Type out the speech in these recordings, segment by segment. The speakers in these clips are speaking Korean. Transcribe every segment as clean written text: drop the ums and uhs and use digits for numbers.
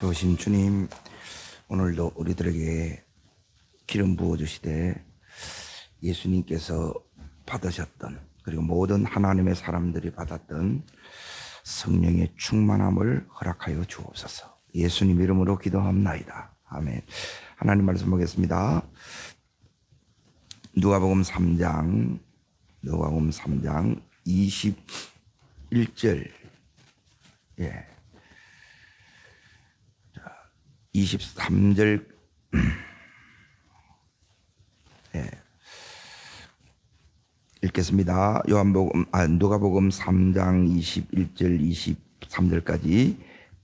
좋으신 주님, 오늘도 우리들에게 기름 부어주시되 예수님께서 받으셨던, 그리고 모든 하나님의 사람들이 받았던 성령의 충만함을 허락하여 주옵소서. 예수님 이름으로 기도합나이다. 아멘. 하나님 말씀 보겠습니다. 누가복음 3장 21절 23절 읽겠습니다. 누가복음 3장 21절 23절까지.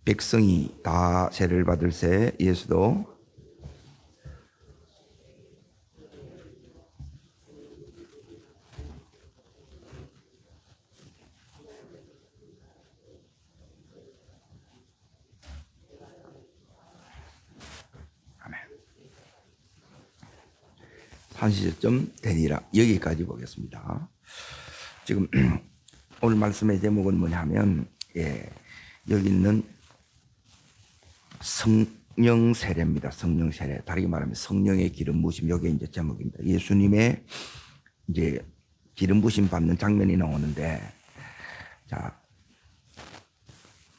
백성이 다 세례를 받을새 예수도 한시점 되니라. 여기까지 보겠습니다. 지금 오늘 말씀의 제목은 뭐냐면 여기 있는 성령 세례입니다. 성령 세례. 다르게 말하면 성령의 기름 부으심. 이게 이제 제목입니다. 예수님의 이제 기름 부으심 받는 장면이 나오는데, 자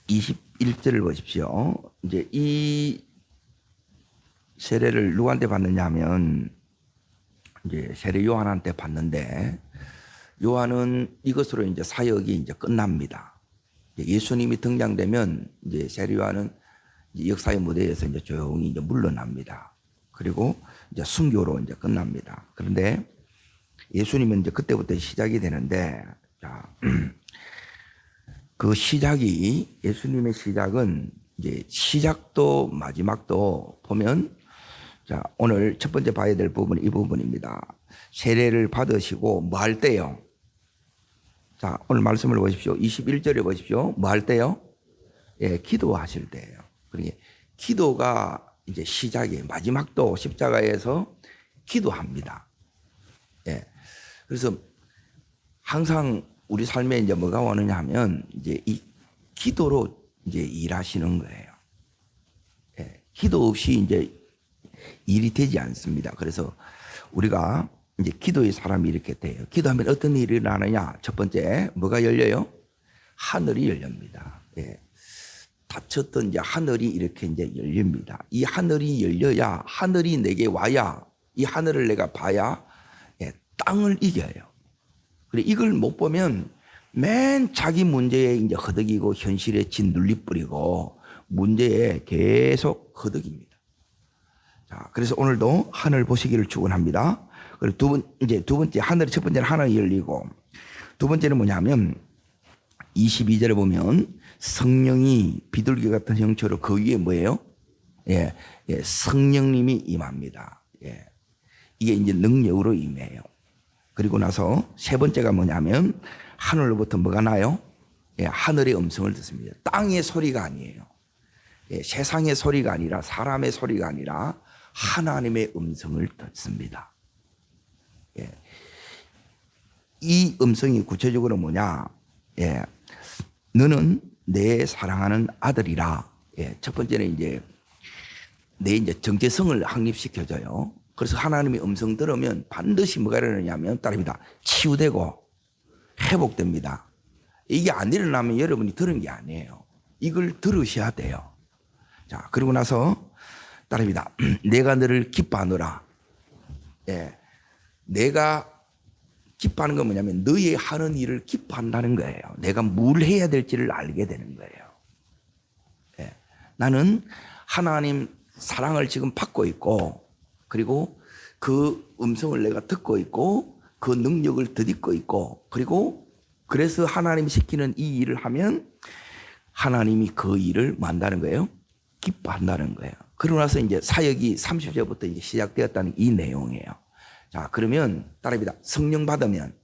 21절을 보십시오. 이제 이 세례를 누구한테 받느냐 하면 이제 세례 요한한테 받는데, 요한은 이것으로 이제 사역이 이제 끝납니다. 예수님이 등장되면 이제 세례 요한은 이제 역사의 무대에서 이제 조용히 이제 물러납니다. 그리고 이제 순교로 이제 끝납니다. 그런데 예수님은 이제 그때부터 시작이 되는데, 자, 그 시작이, 예수님의 시작은 이제 시작도 마지막도 보면, 자, 오늘 첫 번째 봐야 될 부분은 이 부분입니다. 세례를 받으시고 뭐 할 때요? 자, 오늘 말씀을 보십시오. 21절에 보십시오. 뭐 할 때요? 기도하실 때예요. 그러니까 기도가 이제 시작이에요. 마지막도 십자가에서 기도합니다. 그래서 항상 우리 삶에 이제 뭐가 오느냐 하면 이제 이 기도로 이제 일하시는 거예요. 기도 없이 이제 일이 되지 않습니다. 그래서 우리가 이제 기도의 사람이 이렇게 돼요. 기도하면 어떤 일이 일어나느냐? 첫 번째, 뭐가 열려요? 하늘이 열립니다. 닫혔던 이제 하늘이 이렇게 이제 열립니다. 이 하늘이 열려야, 하늘이 내게 와야, 이 하늘을 내가 봐야 땅을 이겨요. 그래, 이걸 못 보면 맨 자기 문제에 이제 허덕이고 현실에 짓눌리 뿌리고 문제에 계속 허덕입니다. 자, 그래서 오늘도 하늘 보시기를 축원합니다. 그리고 두 번째 하늘이, 첫 번째는 하늘이 열리고, 두 번째는 뭐냐면 22절에 보면 성령이 비둘기 같은 형체로 그 위에 뭐예요? 성령님이 임합니다. 이게 이제 능력으로 임해요. 그리고 나서 세 번째가 뭐냐면 하늘로부터 뭐가 나요? 하늘의 음성을 듣습니다. 땅의 소리가 아니에요. 세상의 소리가 아니라, 사람의 소리가 아니라 하나님의 음성을 듣습니다. 이 음성이 구체적으로 뭐냐? 너는 내 사랑하는 아들이라. 첫 번째는 이제 내 이제 정체성을 확립시켜줘요. 그래서 하나님의 음성 들으면 반드시 뭐가 일어나냐면 따릅니다. 치유되고 회복됩니다. 이게 안 일어나면 여러분이 들은 게 아니에요. 이걸 들으셔야 돼요. 자, 그리고 나서 따릅니다. 내가 너를 기뻐하노라. 내가 기뻐하는 건 뭐냐면 너의 하는 일을 기뻐한다는 거예요. 내가 뭘 해야 될지를 알게 되는 거예요. 나는 하나님 사랑을 지금 받고 있고, 그리고 그 음성을 내가 듣고 있고, 그 능력을 덧입고 있고, 그리고 그래서 하나님이 시키는 이 일을 하면 하나님이 그 일을 뭐 한다는 거예요? 기뻐한다는 거예요. 그러고 나서 이제 사역이 30절부터 이제 시작되었다는 이 내용이에요. 자, 그러면 따릅니다. 성령 받으면,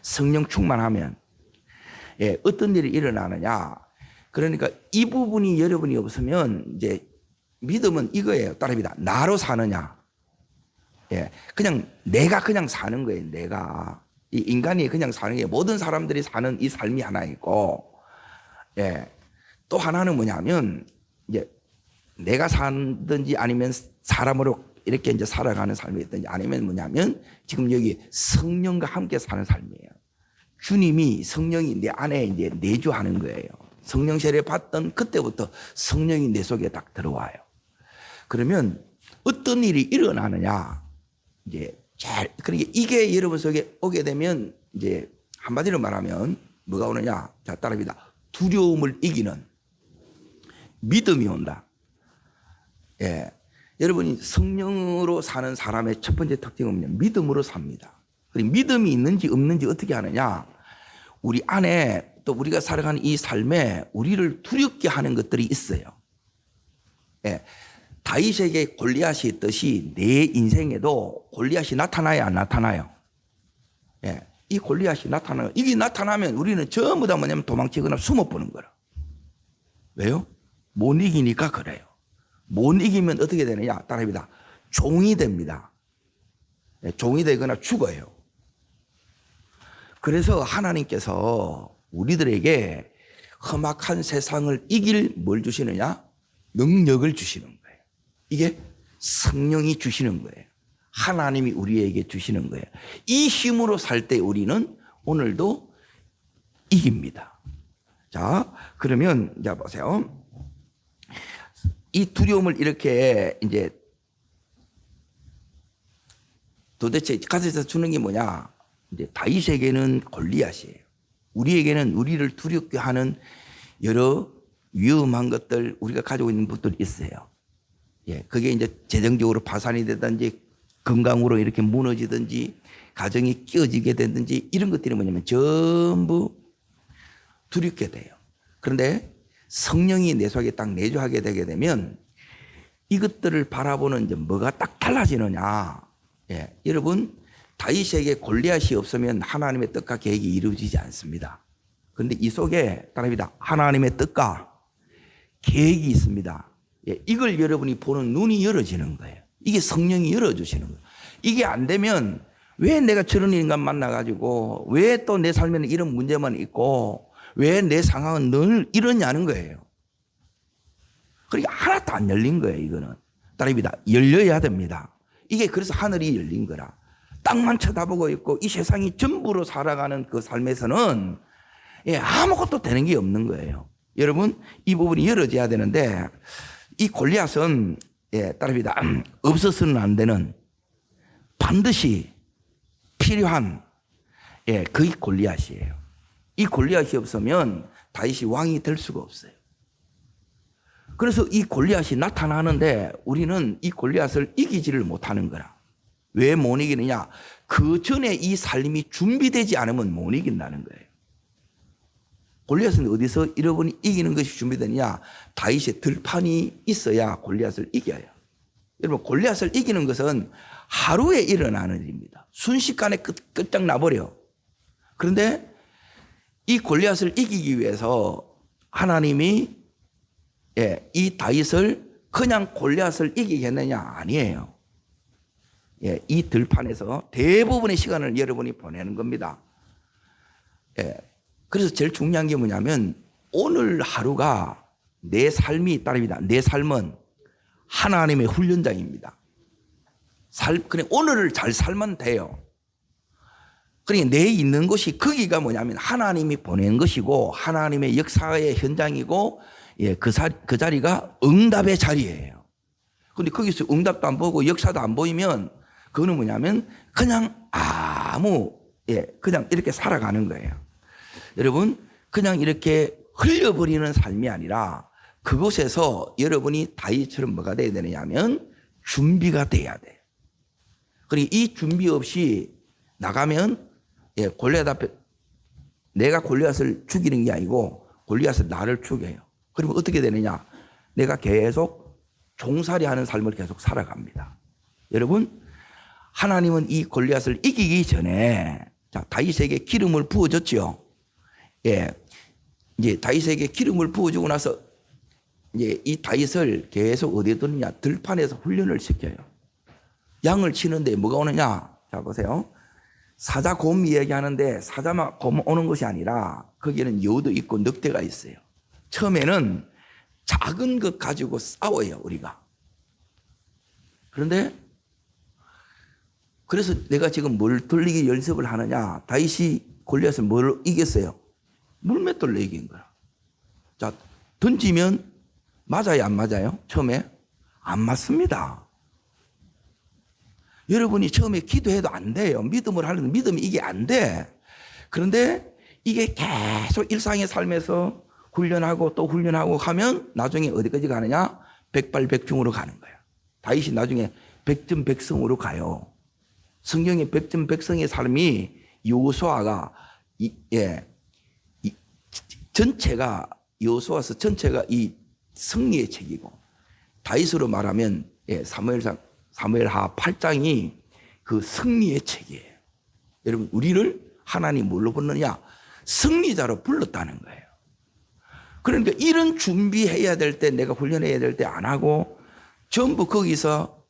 성령 충만하면 어떤 일이 일어나느냐? 그러니까 이 부분이 여러분이 없으면 이제 믿음은 이거예요. 따릅니다. 나로 사느냐? 그냥 내가 그냥 사는 거예요. 내가 이 인간이 그냥 사는 게, 모든 사람들이 사는 이 삶이 하나 있고, 또 하나는 뭐냐면 이제 내가 살든지 아니면 사람으로 이렇게 이제 살아가는 삶이든지 아니면 뭐냐면 지금 여기 성령과 함께 사는 삶이에요. 주님이 성령이 내 안에 이제 내주하는 거예요. 성령 세례 받던 그때부터 성령이 내 속에 딱 들어와요. 그러면 어떤 일이 일어나느냐? 이제 그러니까 이게 여러분 속에 오게 되면 이제 한마디로 말하면 뭐가 오느냐? 자, 따라합니다. 두려움을 이기는 믿음이 온다. 예. 여러분이 성령으로 사는 사람의 첫 번째 특징은 뭐냐? 믿음으로 삽니다. 믿음이 있는지 없는지 어떻게 하느냐? 우리 안에 또 우리가 살아가는 이 삶에 우리를 두렵게 하는 것들이 있어요. 예. 다윗에게 골리앗이 있듯이 내 인생에도 골리앗이 나타나야 안 나타나요? 예. 이 골리앗이 나타나요. 이게 나타나면 우리는 전부 다 뭐냐면 도망치거나 숨어보는 거라. 왜요? 못 이기니까 그래요. 못 이기면 어떻게 되느냐? 따라합니다. 종이 됩니다. 예. 종이 되거나 죽어요. 그래서 하나님께서 우리들에게 험악한 세상을 이길 뭘 주시느냐? 능력을 주시는 거예요. 이게 성령이 주시는 거예요. 하나님이 우리에게 주시는 거예요. 이 힘으로 살 때 우리는 오늘도 이깁니다. 자, 그러면 이제 보세요. 이 두려움을 이렇게 이제 도대체 가져다 주는 게 뭐냐? 이제 다윗에게는 골리앗이에요. 우리에게는 우리를 두렵게 하는 여러 위험한 것들, 우리가 가지고 있는 것들이 있어요. 예, 그게 이제 재정적으로 파산이 되든지 건강으로 이렇게 무너지든지 가정이 깨어지게 되든지 이런 것들이 뭐냐면 전부 두렵게 돼요. 그런데 성령이 내 속에 딱 내주하게 되게 되면 이것들을 바라보는 이제 뭐가 딱 달라지느냐? 예, 여러분 다윗에게 골리앗이 없으면 하나님의 뜻과 계획이 이루어지지 않습니다. 그런데 이 속에 따라합니다. 하나님의 뜻과 계획이 있습니다. 예, 이걸 여러분이 보는 눈이 열어지는 거예요. 이게 성령이 열어주시는 거예요. 이게 안 되면 왜 내가 저런 인간 만나가지고 왜 또 내 삶에는 이런 문제만 있고 왜 내 상황은 늘 이러냐는 거예요. 그러니까 하나도 안 열린 거예요. 이거는 따라합니다. 열려야 됩니다. 이게 그래서 하늘이 열린 거라. 땅만 쳐다보고 있고 이 세상이 전부로 살아가는 그 삶에서는 예, 아무것도 되는 게 없는 거예요. 여러분 이 부분이 열어져야 되는데 이 골리앗은 예, 따라합니다. 없어서는 안 되는 반드시 필요한 예, 그게 골리앗이에요. 이 골리앗이 없으면 다윗이 왕이 될 수가 없어요. 그래서 이 골리앗이 나타나는데 우리는 이 골리앗을 이기지를 못하는 거라. 왜 못 이기느냐? 그 전에 이 삶이 준비되지 않으면 못 이긴다는 거예요. 골리앗은 어디서 여러분이 이기는 것이 준비되느냐? 다윗의 들판이 있어야 골리앗을 이겨요. 여러분 골리앗을 이기는 것은 하루에 일어나는 일입니다. 순식간에 끝장나버려. 그런데 이 골리앗을 이기기 위해서 하나님이 예, 이 다윗을 그냥 골리앗을 이기겠느냐? 아니에요. 예, 이 들판에서 대부분의 시간을 여러분이 보내는 겁니다. 예, 그래서 제일 중요한 게 뭐냐면 오늘 하루가 내 삶이 따릅니다. 내 삶은 하나님의 훈련장입니다. 그냥 오늘을 잘 살면 돼요. 그러니까 내 있는 곳이 거기가 뭐냐면 하나님이 보낸 것이고 하나님의 역사의 현장이고 예, 그 자리가 응답의 자리예요. 그런데 거기서 응답도 안 보고 역사도 안 보이면 그거는 뭐냐면 그냥 그냥 이렇게 살아가는 거예요. 여러분 그냥 이렇게 흘려버리는 삶이 아니라 그곳에서 여러분이 다윗처럼 뭐가 돼야 되느냐면 준비가 돼야 돼요. 그리고 이 준비 없이 나가면 예, 골리앗 앞에 내가 골리앗을 죽이는 게 아니고 골리앗은 나를 죽여요. 그러면 어떻게 되느냐? 내가 계속 종살이하는 삶을 계속 살아갑니다. 여러분 하나님은 이 골리앗을 이기기 전에 자, 다윗에게 기름을 부어줬죠. 예, 이제 다윗에게 기름을 부어주고 나서 이제 이 다윗을 계속 어디에 두느냐? 들판에서 훈련을 시켜요. 양을 치는데 뭐가 오느냐? 자 보세요. 사자곰 이야기하는데 사자만 곰 오는 것이 아니라 거기에는 여우도 있고 늑대가 있어요. 처음에는 작은 것 가지고 싸워요, 우리가. 그런데 그래서 내가 지금 뭘 돌리기 연습을 하느냐. 다윗이 골리앗을 뭘 이겼어요? 물맷돌로 이긴 거야. 자, 던지면 맞아요, 안 맞아요? 처음에? 안 맞습니다. 여러분이 처음에 기도해도 안 돼요. 믿음을 하려면 믿음이 이게 안 돼. 그런데 이게 계속 일상의 삶에서 훈련하고 또 훈련하고 하면 나중에 어디까지 가느냐? 백발백중으로 가는 거예요. 다윗이 나중에 백전백승으로 가요. 성경의 백전백승의 삶이 여호수아가 전체가 여호수아서 전체가 이 승리의 책이고 다윗으로 말하면 사무엘하 8장이 그 승리의 책이에요. 여러분 우리를 하나님 뭘로 불렀느냐? 승리자로 불렀다는 거예요. 그러니까 이런 준비해야 될 때 내가 훈련해야 될 때 안 하고 전부 거기서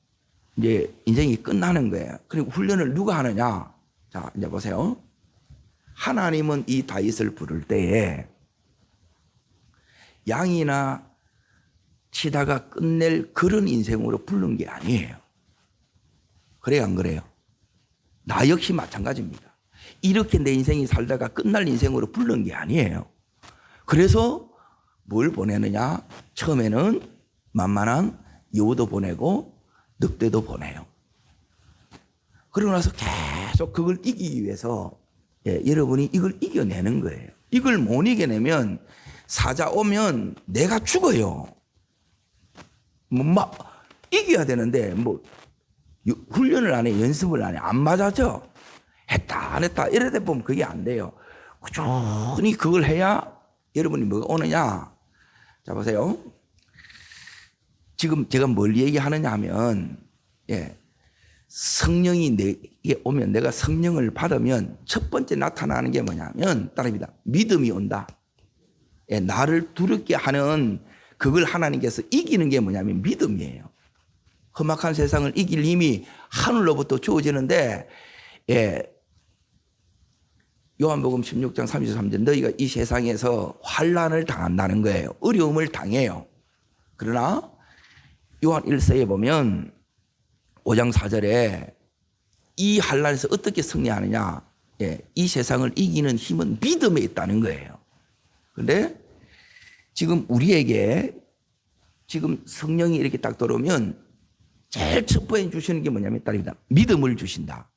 이제 인생이 끝나는 거예요. 그리고 훈련을 누가 하느냐? 자, 이제 보세요. 하나님은 이 다윗을 부를 때에 양이나 치다가 끝낼 그런 인생으로 부른 게 아니에요. 그래요, 안 그래요? 나 역시 마찬가지입니다. 이렇게 내 인생이 살다가 끝날 인생으로 부른 게 아니에요. 그래서 뭘 보내느냐? 처음에는 만만한 여우도 보내고 늑대도 보내요. 그러고 나서 계속 그걸 이기기 위해서 여러분이 이걸 이겨내는 거예요. 이걸 못 이겨내면 사자 오면 내가 죽어요. 막 이겨야 되는데 훈련을 안 해, 연습을 안 해. 안 맞아져. 했다 안 했다 이러다 보면 그게 안 돼요. 꾸준히 그걸 해야 여러분이 뭐가 오느냐. 자 보세요. 지금 제가 뭘 얘기하느냐 하면 성령이 내게 오면 내가 성령을 받으면 첫 번째 나타나는 게 뭐냐면 따릅니다. 믿음이 온다. 나를 두렵게 하는 그걸 하나님께서 이기는 게 뭐냐면 믿음이에요. 험악한 세상을 이길 힘이 하늘로부터 주어지는데 요한복음 16장 33절 너희가 이 세상에서 환난을 당한다는 거예요. 어려움을 당해요. 그러나 요한 1서에 보면 5장 4절에 이 환난에서 어떻게 승리하느냐. 이 세상을 이기는 힘은 믿음에 있다는 거예요. 그런데 지금 우리에게 지금 성령이 이렇게 딱 들어오면 제일 첫 번째 주시는 게 뭐냐면 딸입니다. 믿음을 주신다.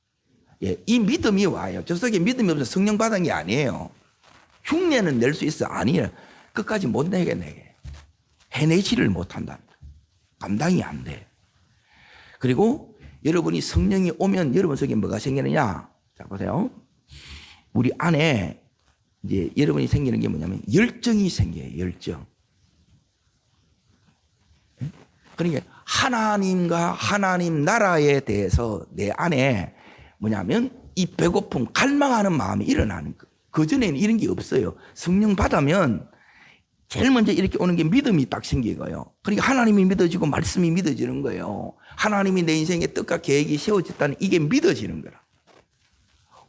이 믿음이 와요. 저 속에 믿음이 없어서 성령 받은 게 아니에요. 흉내는 낼 수 있어. 아니에요. 끝까지 못 내게. 해내지를 못한다. 감당이 안 돼. 그리고 여러분이 성령이 오면 여러분 속에 뭐가 생기느냐? 자, 보세요. 우리 안에 이제 여러분이 생기는 게 뭐냐면 열정이 생겨요. 열정. 그러니까 하나님과 하나님 나라에 대해서 내 안에 뭐냐면 이 배고픔, 갈망하는 마음이 일어나는 거. 그전에는 이런 게 없어요. 성령 받으면 제일 먼저 이렇게 오는 게 믿음이 딱 생기고요. 그러니까 하나님이 믿어지고 말씀이 믿어지는 거예요. 하나님이 내 인생에 뜻과 계획이 세워졌다는 이게 믿어지는 거라.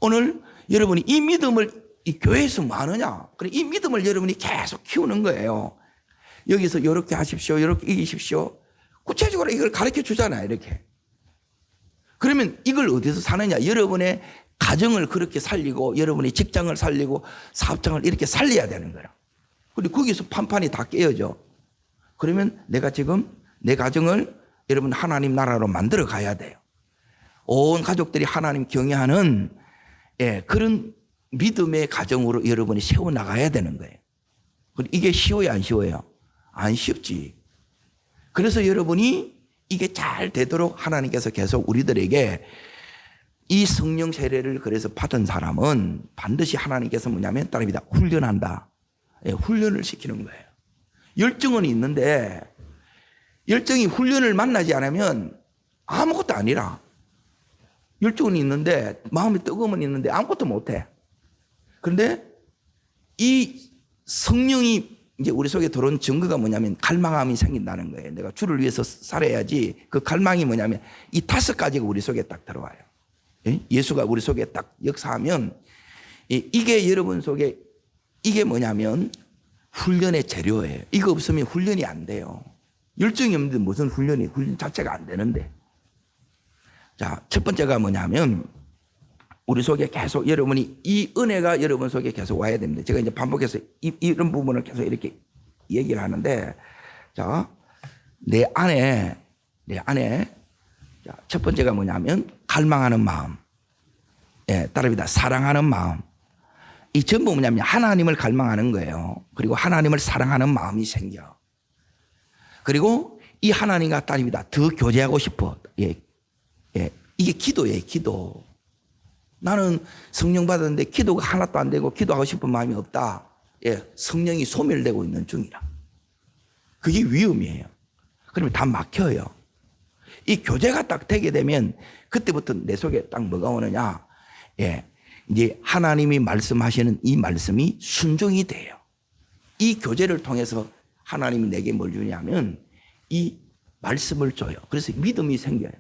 오늘 여러분이 이 믿음을 이 교회에서 뭐 하느냐? 이 믿음을 여러분이 계속 키우는 거예요. 여기서 이렇게 하십시오. 이렇게 이기십시오. 구체적으로 이걸 가르쳐 주잖아요. 이렇게. 그러면 이걸 어디서 사느냐? 여러분의 가정을 그렇게 살리고 여러분의 직장을 살리고 사업장을 이렇게 살려야 되는 거야. 그리고 거기서 판판이 다 깨어져. 그러면 내가 지금 내 가정을 여러분 하나님 나라로 만들어 가야 돼요. 온 가족들이 하나님 경외하는 그런 믿음의 가정으로 여러분이 세워나가야 되는 거예요. 이게 쉬워요, 안 쉬워요? 안 쉽지. 그래서 여러분이 이게 잘 되도록 하나님께서 계속 우리들에게 이 성령 세례를 그래서 받은 사람은 반드시 하나님께서 뭐냐면 따릅니다. 훈련한다. 훈련을 시키는 거예요. 열정은 있는데 열정이 훈련을 만나지 않으면 아무것도 아니라 열정은 있는데 마음이 뜨거움은 있는데 아무것도 못해. 그런데 이 성령이 이제 우리 속에 들어온 증거가 뭐냐면 갈망함이 생긴다는 거예요. 내가 주를 위해서 살아야지. 그 갈망이 뭐냐면 이 5가지가 우리 속에 딱 들어와요. 예수가 우리 속에 딱 역사하면 이게 여러분 속에 이게 뭐냐면 훈련의 재료예요. 이거 없으면 훈련이 안 돼요. 열정이 없는데 무슨 훈련 자체가 안 되는데. 자, 첫 번째가 뭐냐면 우리 속에 계속 여러분이 이 은혜가 여러분 속에 계속 와야 됩니다. 제가 이제 반복해서 이런 부분을 계속 이렇게 얘기를 하는데, 자, 내 안에 자, 첫 번째가 뭐냐면 갈망하는 마음, 예, 따릅니다. 사랑하는 마음. 이 전부 뭐냐면 하나님을 갈망하는 거예요. 그리고 하나님을 사랑하는 마음이 생겨. 그리고 이 하나님과 딸입니다. 더 교제하고 싶어. 예, 예. 이게 기도예요, 기도. 나는 성령 받았는데 기도가 하나도 안 되고 기도하고 싶은 마음이 없다. 예, 성령이 소멸되고 있는 중이라. 그게 위험이에요. 그러면 다 막혀요. 이 교제가 딱 되게 되면 그때부터 내 속에 딱 뭐가 오느냐. 예, 이제 하나님이 말씀하시는 이 말씀이 순종이 돼요. 이 교제를 통해서 하나님이 내게 뭘 주냐면 이 말씀을 줘요. 그래서 믿음이 생겨요.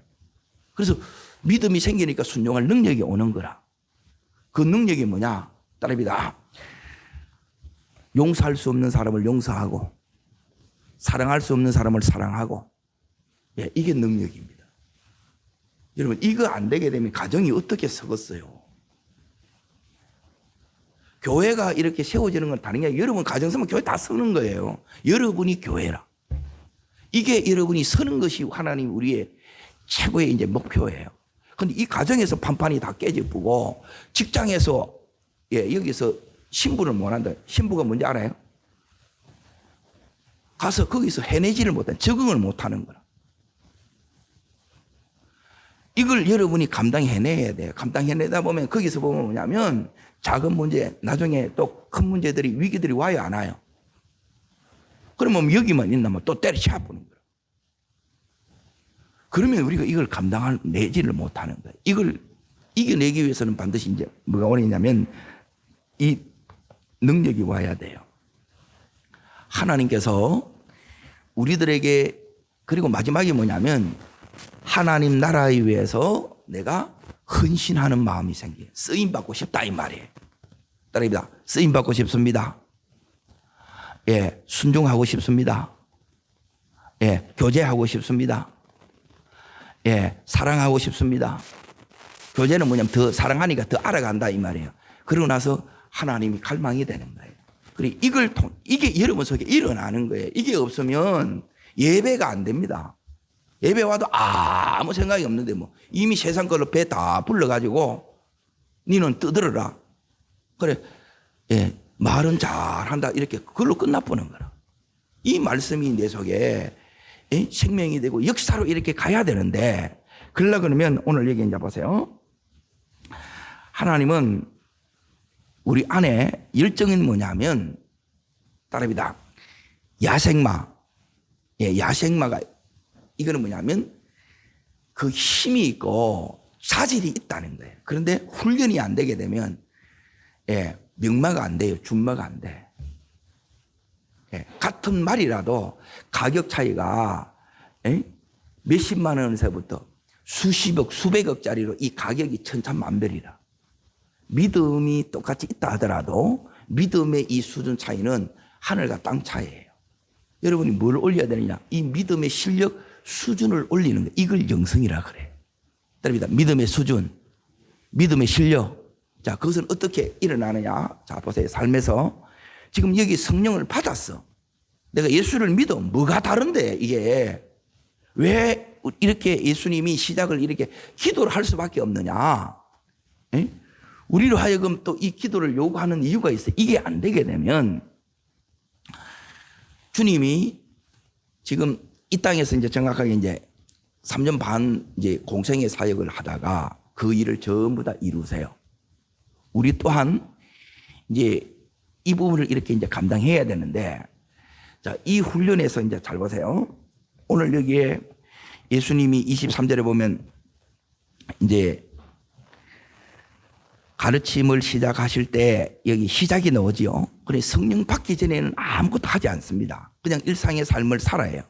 그래서 믿음이 생기니까 순종할 능력이 오는 거라. 그 능력이 뭐냐? 따릅니다. 용서할 수 없는 사람을 용서하고 사랑할 수 없는 사람을 사랑하고, 예, 이게 능력입니다. 여러분, 이거 안 되게 되면 가정이 어떻게 썩었어요? 교회가 이렇게 세워지는 건 다른 게 아니라 여러분 가정 서면 교회 다 서는 거예요. 여러분이 교회라. 이게 여러분이 서는 것이 하나님 우리의 최고의 이제 목표예요. 근데 이 가정에서 판판이 다 깨져보고 직장에서, 예, 여기서 신부를 못 한다. 신부가 뭔지 알아요? 가서 거기서 해내지를 못한, 적응을 못하는 거라. 이걸 여러분이 감당해내야 돼요. 감당해내다 보면 거기서 보면 뭐냐면 작은 문제, 나중에 또 큰 문제들이, 위기들이 와요, 안 와요? 그러면 여기만 있나면 또 때려쳐 보는 거예요. 그러면 우리가 이걸 내지를 못하는 거예요. 이걸 이겨내기 위해서는 반드시 이제 뭐가 오냐면 이 능력이 와야 돼요. 하나님께서 우리들에게, 그리고 마지막이 뭐냐면 하나님 나라에 위해서 내가 헌신하는 마음이 생겨요. 쓰임받고 싶다 이 말이에요. 따라합니다. 쓰임받고 싶습니다. 예, 순종하고 싶습니다. 예, 교제하고 싶습니다. 예, 사랑하고 싶습니다. 교제는 뭐냐면 더 사랑하니까 더 알아간다 이 말이에요. 그러고 나서 하나님이 갈망이 되는 거예요. 그리고 이게 여러분 속에 일어나는 거예요. 이게 없으면 예배가 안 됩니다. 예배 와도 아무 생각이 없는데 뭐 이미 세상 걸로 배 다 불러가지고 니는 떠들어라. 그래, 예, 말은 잘한다 이렇게 그걸로 끝나보는 거라. 이 말씀이 내 속에, 예, 생명이 되고 역사로 이렇게 가야 되는데, 그러려 그러면 오늘 얘기 이제 보세요. 하나님은 우리 안에 열정이 뭐냐면 따릅니다. 야생마, 예, 야생마가 이거는 뭐냐면 그 힘이 있고 자질이 있다는 거예요. 그런데 훈련이 안 되게 되면, 예, 명마가 안 돼요. 준마가 안 돼. 예, 같은 말이라도 가격 차이가, 예, 몇십만 원에서부터 수십억, 수백억짜리로 이 가격이 천차만별이라. 믿음이 똑같이 있다 하더라도 믿음의 이 수준 차이는 하늘과 땅 차이예요. 여러분이 뭘 올려야 되느냐? 이 믿음의 실력 수준을 올리는 거예요. 이걸 영성이라 그래. 따릅니다. 믿음의 수준, 믿음의 실력. 자, 그것은 어떻게 일어나느냐? 자, 보세요. 삶에서 지금 여기 성령을 받았어. 내가 예수를 믿어. 뭐가 다른데 이게 왜 이렇게 예수님이 시작을 이렇게 기도를 할 수밖에 없느냐? 에? 우리로 하여금 또 이 기도를 요구하는 이유가 있어요. 이게 안 되게 되면 주님이 지금 이 땅에서 이제 정확하게 이제 3년 반 이제 공생의 사역을 하다가 그 일을 전부 다 이루세요. 우리 또한 이제 이 부분을 이렇게 이제 감당해야 되는데, 자, 이 훈련에서 이제 잘 보세요. 오늘 여기에 예수님이 23절에 보면 이제 가르침을 시작하실 때 여기 시작이 나오지요. 그래, 성령 받기 전에는 아무것도 하지 않습니다. 그냥 일상의 삶을 살아요.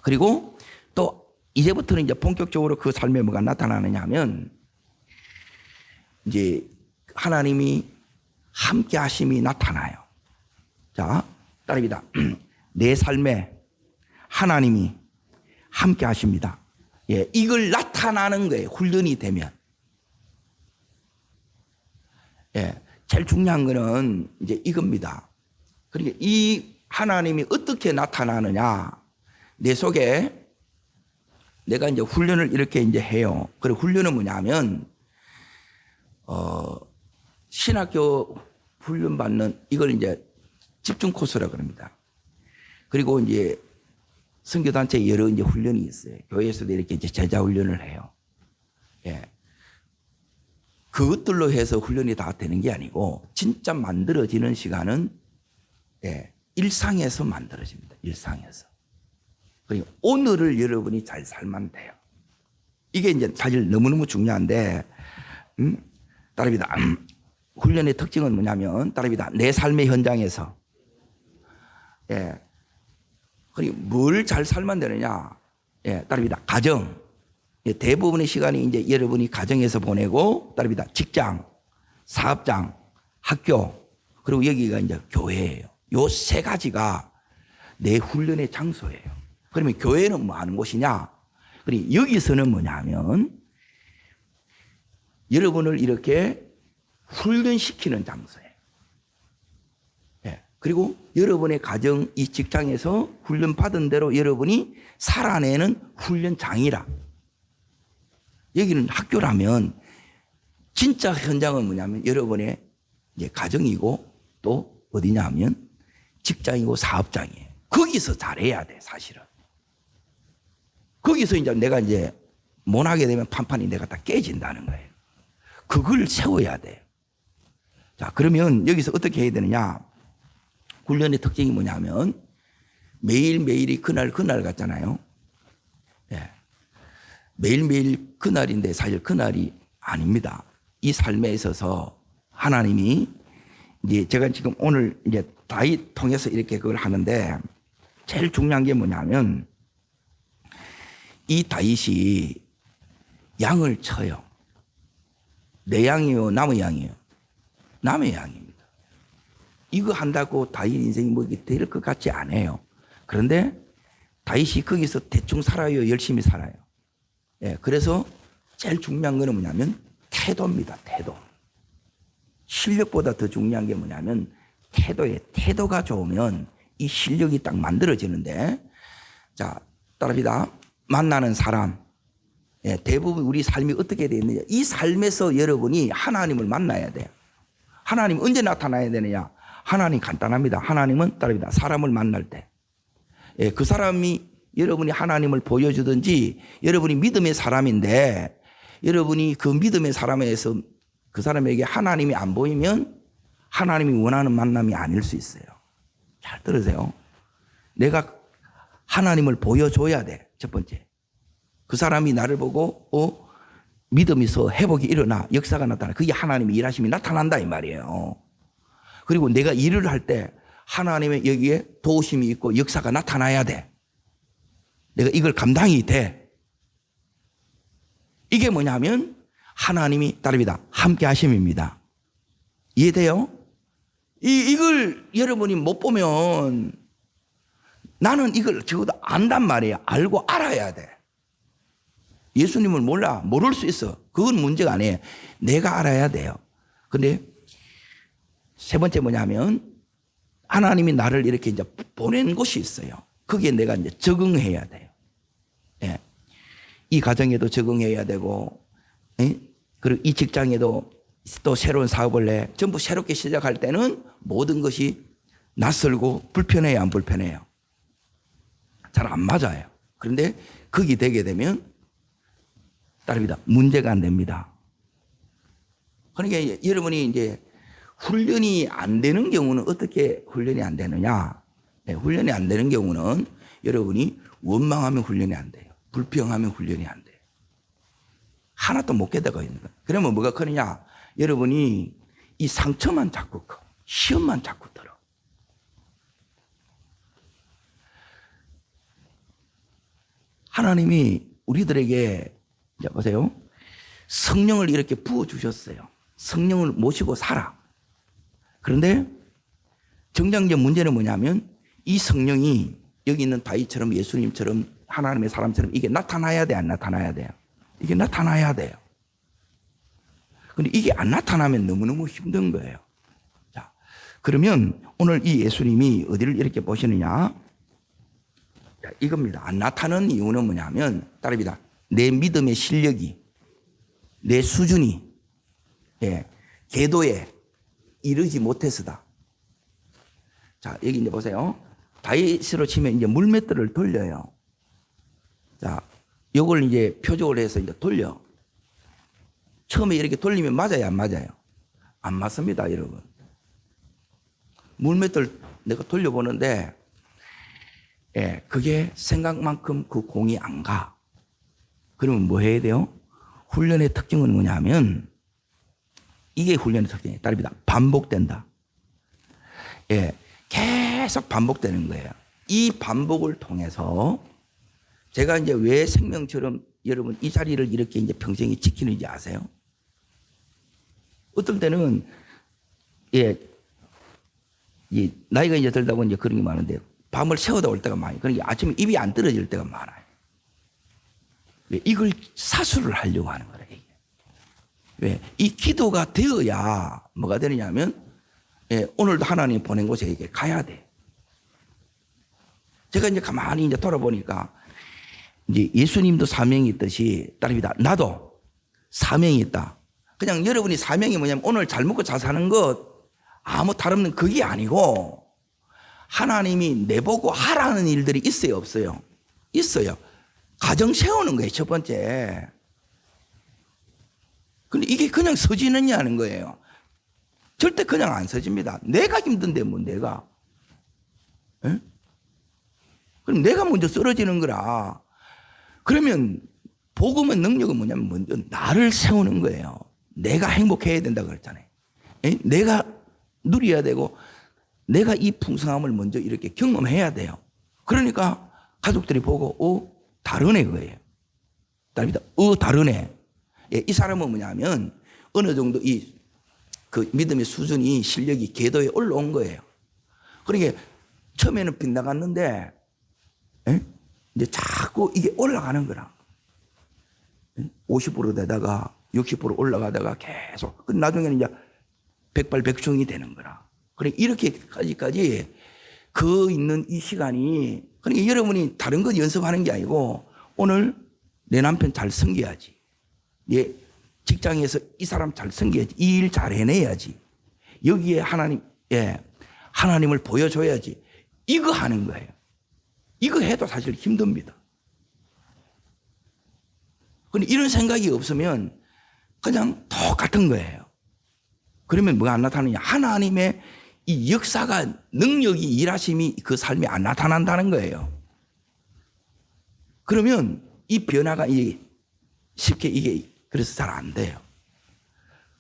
그리고 또 이제부터는 이제 본격적으로 그 삶에 뭐가 나타나느냐 하면 이제 하나님이 함께 하심이 나타나요. 자, 따릅니다. 내 삶에 하나님이 함께 하십니다. 예, 이걸 나타나는 거예요. 훈련이 되면. 예, 제일 중요한 거는 이제 이겁니다. 그러니까 이 하나님이 어떻게 나타나느냐. 내 속에 내가 이제 훈련을 이렇게 이제 해요. 그리고 훈련은 뭐냐면, 신학교 훈련 받는 이걸 이제 집중 코스라고 그럽니다. 그리고 이제 선교단체 여러 이제 훈련이 있어요. 교회에서도 이렇게 이제 제자 훈련을 해요. 예. 그것들로 해서 훈련이 다 되는 게 아니고, 진짜 만들어지는 시간은, 예, 일상에서 만들어집니다. 일상에서. 그러니까 오늘을 여러분이 잘 살면 돼요. 이게 이제 사실 너무너무 중요한데, 따릅니다. 훈련의 특징은 뭐냐면, 따릅니다. 내 삶의 현장에서, 예, 그리고 뭘 잘 살면 되느냐? 예, 따릅니다. 가정. 예, 대부분의 시간이 이제 여러분이 가정에서 보내고, 따릅니다. 직장, 사업장, 학교, 그리고 여기가 이제 교회예요. 요 세 가지가 내 훈련의 장소예요. 그러면 교회는 뭐 하는 곳이냐? 그리고 여기서는 뭐냐면, 여러분을 이렇게 훈련시키는 장소예요. 예, 그리고 여러분의 가정, 이 직장에서 훈련 받은 대로 여러분이 살아내는 훈련장이라. 여기는 학교라면 진짜 현장은 뭐냐면 여러분의 이제 가정이고 또 어디냐 하면 직장이고 사업장이에요. 거기서 잘해야 돼, 사실은. 거기서 이제 내가 이제 못하게 되면 판판이 내가 다 깨진다는 거예요. 그걸 세워야 돼요. 자, 그러면 여기서 어떻게 해야 되느냐? 훈련의 특징이 뭐냐면 매일매일이 그날 같잖아요. 예. 매일매일 그날인데 사실 그날이 아닙니다. 이 삶에 있어서 하나님이 이제 제가 지금 오늘 이제 다윗 통해서 이렇게 그걸 하는데 제일 중요한 게 뭐냐면 이 다윗이 양을 쳐요. 내 양이요, 남의 양이요? 남의 양입니다. 이거 한다고 다윗 인생이 뭐 될 것 같지 않아요. 그런데 다윗이 거기서 대충 살아요, 열심히 살아요. 예, 그래서 제일 중요한 거는 뭐냐면 태도입니다. 태도. 실력보다 더 중요한 게 뭐냐면 태도예요. 태도가 좋으면 이 실력이 딱 만들어지는데, 자, 따릅니다. 만나는 사람, 예, 대부분 우리 삶이 어떻게 되어 있느냐. 이 삶에서 여러분이 하나님을 만나야 돼요. 하나님 언제 나타나야 되느냐. 하나님 간단합니다. 하나님은 따릅니다. 사람을 만날 때. 예, 그 사람이 여러분이 하나님을 보여주든지 여러분이 믿음의 사람인데 여러분이 그 믿음의 사람에서 그 사람에게 하나님이 안 보이면 하나님이 원하는 만남이 아닐 수 있어요. 잘 들으세요. 내가 하나님을 보여줘야 돼. 첫 번째. 그 사람이 나를 보고 믿음이 있어 회복이 일어나 역사가 나타나. 그게 하나님의 일하심이 나타난다 이 말이에요. 그리고 내가 일을 할 때 하나님의 여기에 도우심이 있고 역사가 나타나야 돼. 내가 이걸 감당이 돼. 이게 뭐냐면 하나님이 따릅니다. 함께 하심입니다. 이해돼요? 이걸 여러분이 못 보면 나는 이걸 적어도 안단 말이에요. 알고 알아야 돼. 예수님을 몰라. 모를 수 있어. 그건 문제가 아니에요. 내가 알아야 돼요. 근데 세 번째 뭐냐면 하나님이 나를 이렇게 이제 보낸 곳이 있어요. 거기에 내가 이제 적응해야 돼요. 예. 이 가정에도 적응해야 되고, 예? 그리고 이 직장에도 또 새로운 사업을 해. 전부 새롭게 시작할 때는 모든 것이 낯설고 불편해요, 안 불편해요? 잘 안 맞아요. 그런데 거기 되게 되면 따릅니다. 문제가 안 됩니다. 그러니까 여러분이 이제 훈련이 안 되는 경우는 어떻게 훈련이 안 되느냐? 네, 훈련이 안 되는 경우는 여러분이 원망하면 훈련이 안 돼요. 불평하면 훈련이 안 돼요. 하나도 못 깨닫고 있는 거예요. 그러면 뭐가 크느냐? 여러분이 이 상처만 자꾸 커. 시험만 자꾸 들어. 하나님이 우리들에게 이제 보세요. 성령을 이렇게 부어주셨어요. 성령을 모시고 살아. 그런데 정작 이제 문제는 뭐냐면 이 성령이 여기 있는 다윗처럼 예수님처럼 하나님의 사람처럼 이게 나타나야 돼, 안 나타나야 돼요? 이게 나타나야 돼요. 근데 이게 안 나타나면 너무너무 힘든 거예요. 자, 그러면 오늘 이 예수님이 어디를 이렇게 보시느냐? 자, 이겁니다. 안 나타나는 이유는 뭐냐면, 따릅니다. 내 믿음의 실력이, 내 수준이, 계도에 이르지 못해서다. 자, 여기 이제 보세요. 다윗으로 치면 이제 물맷돌을 돌려요. 자, 요걸 이제 표적을 해서 이제 돌려. 처음에 이렇게 돌리면 맞아요, 안 맞아요? 안 맞습니다, 여러분. 물맷돌 내가 돌려보는데, 그게 생각만큼 그 공이 안 가. 그러면 뭐 해야 돼요? 훈련의 특징은 뭐냐면, 이게 훈련의 특징이에요. 따릅니다. 반복된다. 계속 반복되는 거예요. 이 반복을 통해서 제가 이제 왜 생명처럼 여러분 이 자리를 이렇게 이제 평생에 지키는지 아세요? 어떨 때는 이 나이가 이제 들다 보니 이제 그런 게 많은데 밤을 새우다 올 때가 많아요. 그러니까 아침에 입이 안 떨어질 때가 많아요. 왜? 이걸 사수를 하려고 하는 거예요. 이게. 왜? 이 기도가 되어야 뭐가 되느냐면 오늘도 하나님 보낸 곳에 이게 가야 돼. 제가 이제 가만히 이제 돌아보니까 이제 예수님도 사명이 있듯이 따릅니다. 나도 사명이 있다. 그냥 여러분이 사명이 뭐냐면 오늘 잘 먹고 잘 사는 것 아무 다름없는 그게 아니고 하나님이 내보고 하라는 일들이 있어요, 없어요? 있어요. 가정 세우는 거예요, 첫 번째. 근데 이게 그냥 서지느냐는 거예요. 절대 그냥 안 서집니다. 내가 힘든데 뭐 내가. 에? 그럼 내가 먼저 쓰러지는 거라. 그러면 복음의 능력은 뭐냐면 먼저 나를 세우는 거예요. 내가 행복해야 된다고 그랬잖아요. 에? 내가 누려야 되고 내가 이 풍성함을 먼저 이렇게 경험해야 돼요. 그러니까 가족들이 보고 다르네 그거예요. 다릅니다. 다르네. 이 사람은 뭐냐면 어느 정도 그 믿음의 수준이 실력이 궤도에 올라온 거예요. 그러니까 처음에는 빗나갔는데 이제 자꾸 이게 올라가는 거라. 50% 되다가 60% 올라가다가 계속. 나중에는 이제 백발백중이 되는 거라. 그러니까 이렇게까지 그 있는 이 시간이 그러니까 여러분이 다른 것 연습하는 게 아니고 오늘 내 남편 잘 섬겨야지. 내 직장에서 이 사람 잘 섬겨야지. 이 일 잘 해내야지. 여기에 하나님을 보여줘야지. 이거 하는 거예요. 이거 해도 사실 힘듭니다. 근데 이런 생각이 없으면 그냥 똑같은 거예요. 그러면 뭐가 안 나타나냐? 하나님의 이 역사가 능력이 일하심이 그 삶에 안 나타난다는 거예요. 그러면 이 변화가 쉽게 이게 그래서 잘 안 돼요.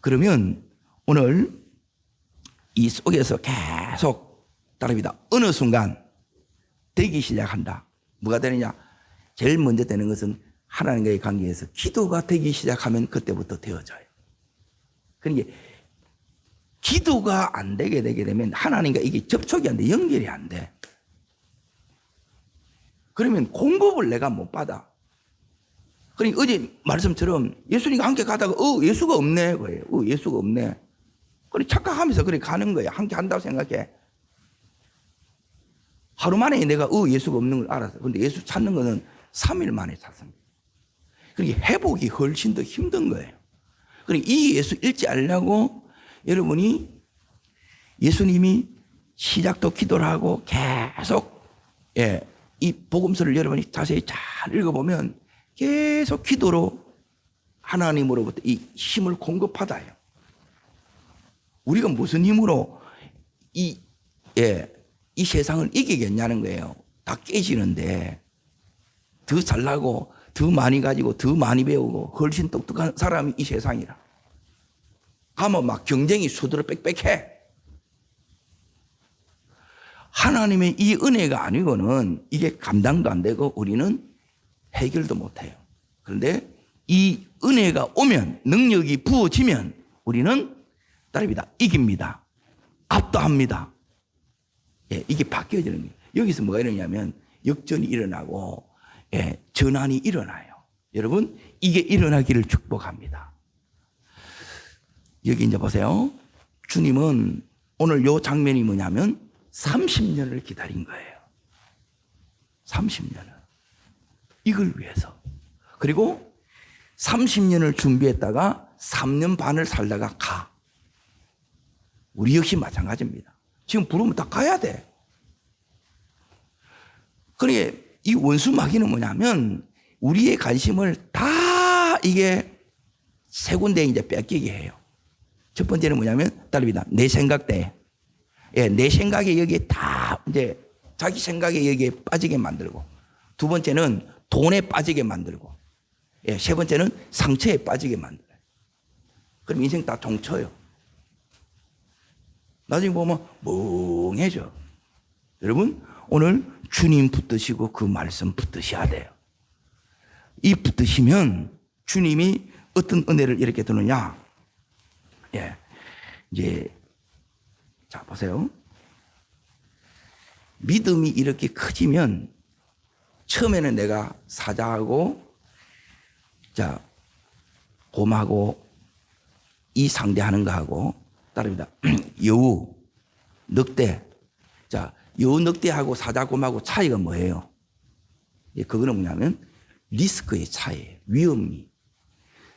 그러면 오늘 이 속에서 계속 따릅니다. 어느 순간 되기 시작한다. 뭐가 되느냐? 제일 먼저 되는 것은 하나님과의 관계에서 기도가 되기 시작하면 그때부터 되어져요. 그러니까 기도가 안 되게 되면 하나님과 이게 접촉이 안 돼. 연결이 안 돼. 그러면 공급을 내가 못 받아. 그러니까 어제 말씀처럼 예수님과 함께 가다가 예수가 없네. 그래요. 예수가 없네. 그래 착각하면서 그래 가는 거야. 함께 한다고 생각해. 하루 만에 내가 예수가 없는 걸 알았어. 근데 예수 찾는 거는 3일 만에 찾습니다. 그러니까 회복이 훨씬 더 힘든 거예요. 그러니까 이 예수 읽지 않으려고 여러분이 예수님이 시작도 기도를 하고 계속 이 복음서를 여러분이 자세히 잘 읽어보면 계속 기도로 하나님으로부터 이 힘을 공급하다요. 우리가 무슨 힘으로 이 세상을 이기겠냐는 거예요. 다 깨지는데 더 잘나고 더 많이 가지고 더 많이 배우고 훨씬 똑똑한 사람이 이 세상이라. 가면 막 경쟁이 수두로 빽빽해. 하나님의 이 은혜가 아니고는 이게 감당도 안 되고 우리는 해결도 못 해요. 그런데 이 은혜가 오면 능력이 부어지면 우리는 따릅니다. 이깁니다. 압도합니다. 이게 바뀌어지는 거예요. 여기서 뭐가 일어나냐면 역전이 일어나고 전환이 일어나요. 여러분, 이게 일어나기를 축복합니다. 여기 이제 보세요. 주님은 오늘 요 장면이 뭐냐면 30년을 기다린 거예요. 30년을. 이걸 위해서. 그리고 30년을 준비했다가 3년 반을 살다가 가. 우리 역시 마찬가지입니다. 지금 부르면 다 가야 돼. 그러니까 이 원수 마귀는 뭐냐면 우리의 관심을 다 이게 세 군데 이제 뺏기게 해요. 첫 번째는 뭐냐면 딸입니다. 내 생각대. 내 생각에 여기에 다 이제 자기 생각에 여기에 빠지게 만들고, 두 번째는 돈에 빠지게 만들고, 세 번째는 상처에 빠지게 만들어요. 그럼 인생 다 동쳐요. 나중에 보면 멍해져. 여러분, 오늘 주님 붙드시고 그 말씀 붙드셔야 돼요. 이 붙드시면 주님이 어떤 은혜를 이렇게 주느냐. 이제, 자, 보세요. 믿음이 이렇게 커지면 처음에는 내가 사자하고, 자, 곰하고 이 상대하는 거하고, 따릅니다. 여우, 늑대. 자, 여우, 늑대하고 사자, 곰하고 차이가 뭐예요? 그거는 뭐냐면 리스크의 차이예요. 위험이.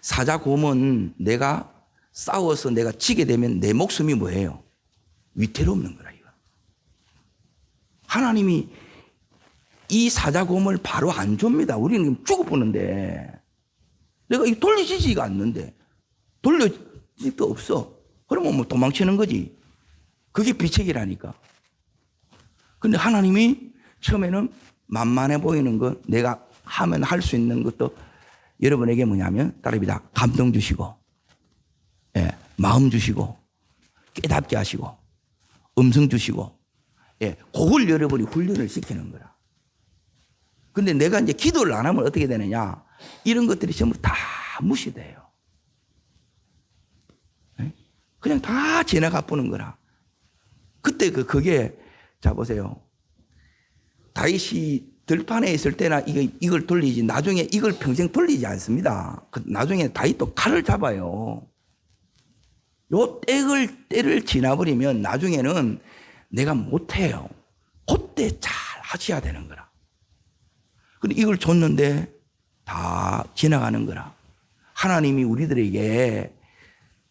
사자, 곰은 내가 싸워서 내가 지게 되면 내 목숨이 뭐예요? 위태롭는 거라, 이거. 하나님이 이 사자, 곰을 바로 안 줍니다. 우리는 죽어보는데. 내가 이거 돌려지지가 않는데. 돌려지도 없어. 그러면 뭐 도망치는 거지. 그게 비책이라니까. 근데 하나님이 처음에는 만만해 보이는 것, 내가 하면 할 수 있는 것도 여러분에게 뭐냐면, 따릅니다. 감동 주시고, 마음 주시고, 깨닫게 하시고, 음성 주시고, 그걸 여러분이 훈련을 시키는 거라. 근데 내가 이제 기도를 안 하면 어떻게 되느냐? 이런 것들이 전부 다 무시돼요. 그냥 다 지나가 보는 거라. 그때 그게, 자, 보세요. 다윗이 들판에 있을 때나 이걸 돌리지, 나중에 이걸 평생 돌리지 않습니다. 나중에 다윗도 칼을 잡아요. 요 때를 지나버리면 나중에는 내가 못해요. 그때 잘 하셔야 되는 거라. 근데 이걸 줬는데 다 지나가는 거라. 하나님이 우리들에게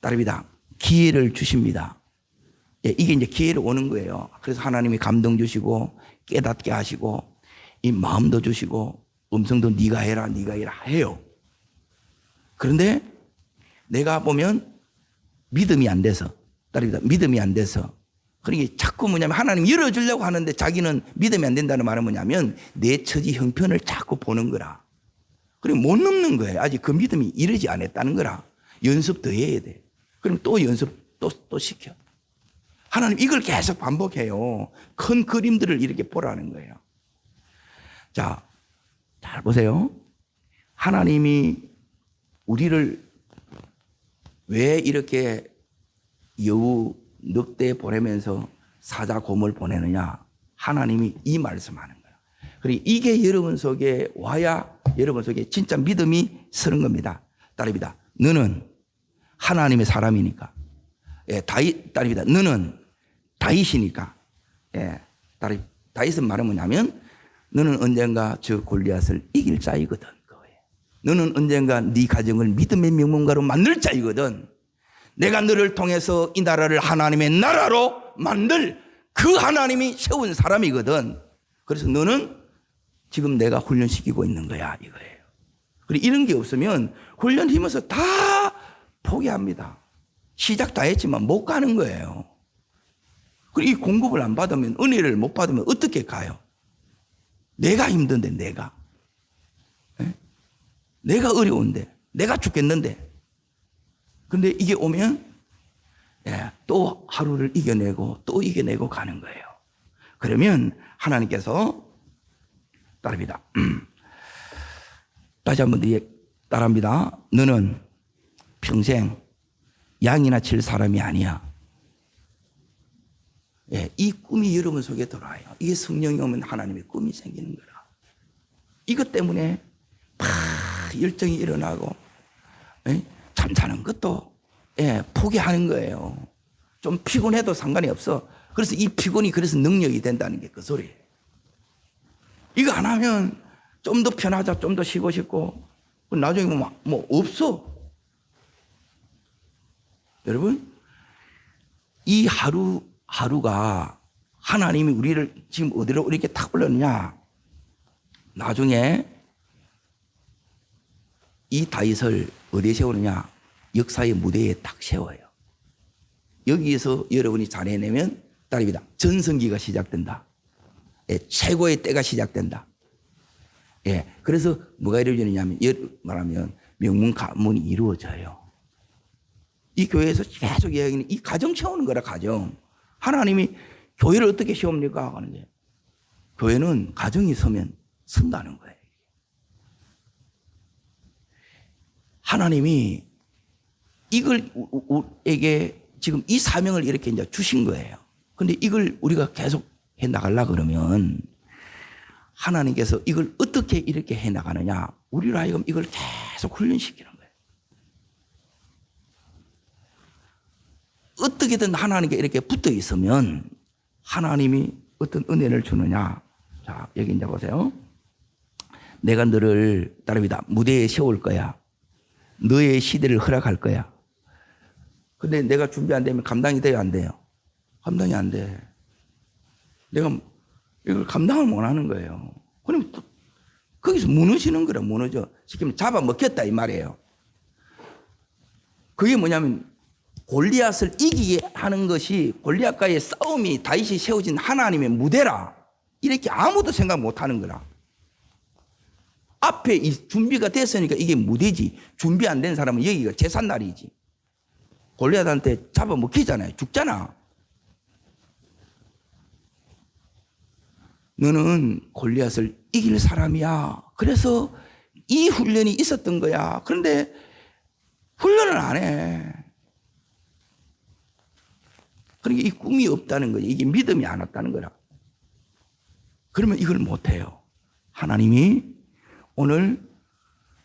따릅니다. 기회를 주십니다. 이게 이제 기회를 오는 거예요. 그래서 하나님이 감동 주시고 깨닫게 하시고 이 마음도 주시고 음성도 네가 해라 해요. 그런데 내가 보면 믿음이 안 돼서, 따릅니다. 믿음이 안 돼서. 그러니까 자꾸 뭐냐면 하나님 열어주려고 하는데 자기는 믿음이 안 된다는 말은 뭐냐면 내 처지 형편을 자꾸 보는 거라. 그리고 못 넘는 거예요. 아직 그 믿음이 이르지 않았다는 거라. 연습 더 해야 돼. 그럼 또 연습 또 시켜. 하나님 이걸 계속 반복해요. 큰 그림들을 이렇게 보라는 거예요. 자, 잘 보세요. 하나님이 우리를 왜 이렇게 여우, 늑대 보내면서 사자, 곰을 보내느냐? 하나님이 이 말씀하는 거예요. 그리고 이게 여러분 속에 와야 여러분 속에 진짜 믿음이 서는 겁니다. 따릅니다. 너는 하나님의 사람이니까. 따릅니다. 너는 다윗이니까. 다윗은 말은 뭐냐면 너는 언젠가 저 골리앗을 이길 자이거든. 너는 언젠가 네 가정을 믿음의 명문가로 만들 자이거든. 내가 너를 통해서 이 나라를 하나님의 나라로 만들 그 하나님이 세운 사람이거든. 그래서 너는 지금 내가 훈련시키고 있는 거야, 이거예요. 그리고 이런 게 없으면 훈련 힘에서 다 포기합니다. 시작 다 했지만 못 가는 거예요. 그리고 이 공급을 안 받으면, 은혜를 못 받으면 어떻게 가요? 내가 힘든데, 내가 어려운데, 내가 죽겠는데. 근데 이게 오면 또 하루를 이겨내고 또 이겨내고 가는 거예요. 그러면 하나님께서 따릅니다. 다시 한번 따라합니다. 너는 평생 양이나 칠 사람이 아니야. 예, 이 꿈이 여러분 속에 들어와요. 이게 성령이 오면 하나님의 꿈이 생기는 거라. 이것 때문에 막 열정이 일어나고, 예, 잠자는 것도, 예, 포기하는 거예요. 좀 피곤해도 상관이 없어. 그래서 이 피곤이 그래서 능력이 된다는 게 그 소리예요. 이거 안 하면 좀 더 편하자, 좀 더 쉬고 싶고, 나중에 뭐 없어. 여러분, 이 하루가 하나님이 우리를 지금 어디로 이렇게 탁 올렸느냐? 나중에 이 다윗을 어디에 세우느냐? 역사의 무대에 딱 세워요. 여기에서 여러분이 잘해내면 딸입니다. 전성기가 시작된다. 예, 최고의 때가 시작된다. 예, 그래서 뭐가 이루어지느냐면, 말하면 명문 가문이 이루어져요. 이 교회에서 계속 이야기는 이 가정 채우는 거라, 가정. 하나님이 교회를 어떻게 세웁니까? 하는데, 교회는 가정이 서면 선다는 거예요. 하나님이 이걸 우리에게 지금 이 사명을 이렇게 이제 주신 거예요. 근데 이걸 우리가 계속 해 나가려고 그러면 하나님께서 이걸 어떻게 이렇게 해 나가느냐? 우리로 하여금 이걸 계속 훈련시키는 거예요. 어떻게든 하나님께 이렇게 붙어 있으면 하나님이 어떤 은혜를 주느냐? 자, 여기 이제 보세요. 내가 너를 따릅니다. 무대에 세울 거야. 너의 시대를 허락할 거야. 근데 내가 준비 안 되면 감당이 돼요, 안 돼요? 감당이 안 돼. 내가 이걸 감당을 못 하는 거예요. 그럼 또 거기서 무너지는 거라, 무너져. 지금 잡아먹혔다 이 말이에요. 그게 뭐냐면 골리앗을 이기게 하는 것이, 골리앗과의 싸움이 다윗이 세워진 하나님의 무대라. 이렇게 아무도 생각 못 하는 거라. 앞에 이 준비가 됐으니까 이게 무대지. 준비 안 된 사람은 여기가 제삿날이지. 골리앗한테 잡아먹히잖아요. 죽잖아. 너는 골리앗을 이길 사람이야. 그래서 이 훈련이 있었던 거야. 그런데 훈련을 안 해. 그러니까 이 꿈이 없다는 거지. 이게 믿음이 안 왔다는 거라. 그러면 이걸 못 해요. 하나님이 오늘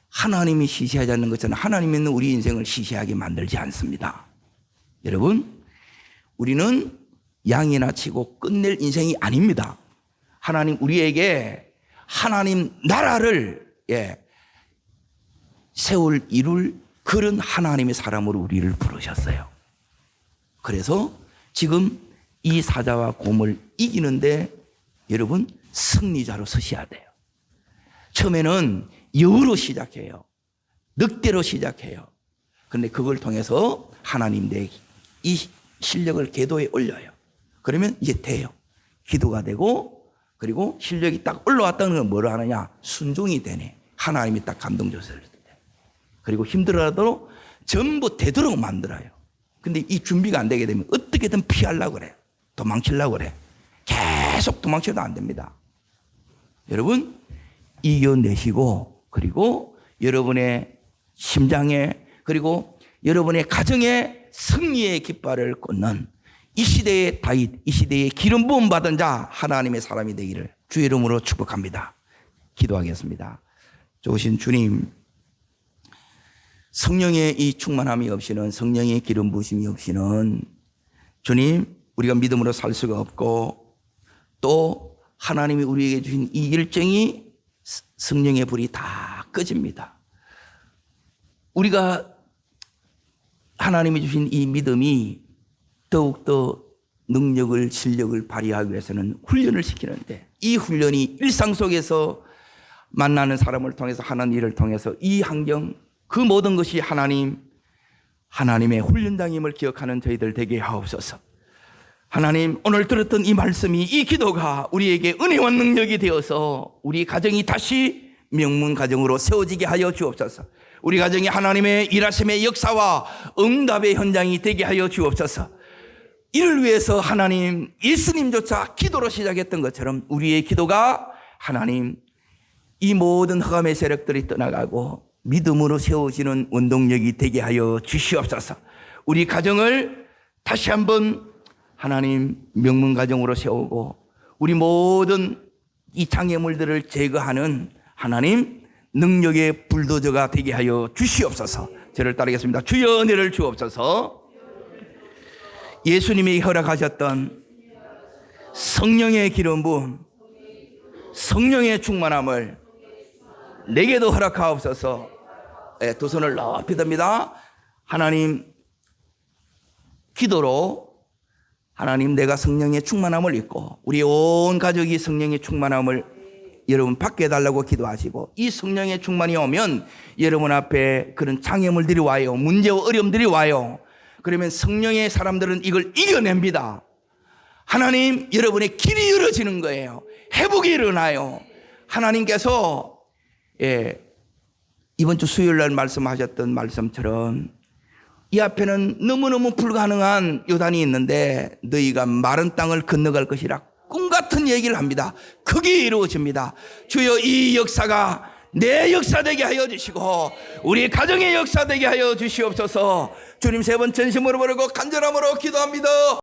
하나님이 시시하지 않는 것처럼 하나님은 우리 인생을 시시하게 만들지 않습니다. 여러분, 우리는 양이나 치고 끝낼 인생이 아닙니다. 하나님 우리에게 하나님 나라를, 예, 이룰 그런 하나님의 사람으로 우리를 부르셨어요. 그래서 지금 이 사자와 곰을 이기는데 여러분 승리자로 서셔야 돼요. 처음에는 여우로 시작해요. 늑대로 시작해요. 그런데 그걸 통해서 하나님 내 이 실력을 궤도에 올려요. 그러면 이제 돼요. 기도가 되고, 그리고 실력이 딱 올라왔다는 건 뭐로 하느냐? 순종이 되네. 하나님이 딱 감동 줬을 때. 그리고 힘들어도 전부 되도록 만들어요. 근데 이 준비가 안 되게 되면 어떻게든 피하려고 그래요. 도망치려고 그래. 계속 도망쳐도 안 됩니다. 여러분, 이겨내시고, 그리고 여러분의 심장에, 그리고 여러분의 가정에 승리의 깃발을 꽂는 이 시대의 다윗, 이 시대의 기름 부음 받은 자, 하나님의 사람이 되기를 주의 이름으로 축복합니다. 기도하겠습니다. 좋으신 주님, 성령의 이 충만함이 없이는, 성령의 기름 부으심이 없이는 주님, 우리가 믿음으로 살 수가 없고, 또 하나님이 우리에게 주신 이 일정이 성령의 불이 다 꺼집니다. 우리가 하나님이 주신 이 믿음이 더욱더 능력을, 실력을 발휘하기 위해서는 훈련을 시키는데, 이 훈련이 일상 속에서 만나는 사람을 통해서 하는 일을 통해서 이 환경, 그 모든 것이 하나님의 훈련장임을 기억하는 저희들 되게 하옵소서. 하나님, 오늘 들었던 이 말씀이, 이 기도가 우리에게 은혜와 능력이 되어서 우리 가정이 다시 명문 가정으로 세워지게 하여 주옵소서. 우리 가정이 하나님의 일하심의 역사와 응답의 현장이 되게 하여 주옵소서. 이를 위해서 하나님, 예수님조차 기도로 시작했던 것처럼 우리의 기도가 하나님, 이 모든 흑암의 세력들이 떠나가고 믿음으로 세워지는 원동력이 되게 하여 주시옵소서. 우리 가정을 다시 한번 하나님 명문 가정으로 세우고 우리 모든 이 장애물들을 제거하는 하나님 능력의 불도저가 되게 하여 주시옵소서. 저를 따르겠습니다. 주여 은혜를 주옵소서. 예수님이 허락하셨던 성령의 기름 부음, 성령의 충만함을 내게도 허락하옵소서. 두 손을 높이 듭니다. 하나님, 기도로 하나님 내가 성령의 충만함을 입고 우리 온 가족이 성령의 충만함을 여러분 받게 해달라고 기도하시고, 이 성령의 충만이 오면 여러분 앞에 그런 장애물들이 와요. 문제와 어려움들이 와요. 그러면 성령의 사람들은 이걸 이겨냅니다. 하나님, 여러분의 길이 열어지는 거예요. 회복이 일어나요. 하나님께서 이번 주 수요일 날 말씀하셨던 말씀처럼 이 앞에는 너무너무 불가능한 요단이 있는데 너희가 마른 땅을 건너갈 것이라 꿈 같은 얘기를 합니다. 그게 이루어집니다. 주여, 이 역사가 내 역사 되게 하여 주시고 우리 가정의 역사 되게 하여 주시옵소서. 주님 세 번 전심으로 부르고 간절함으로 기도합니다.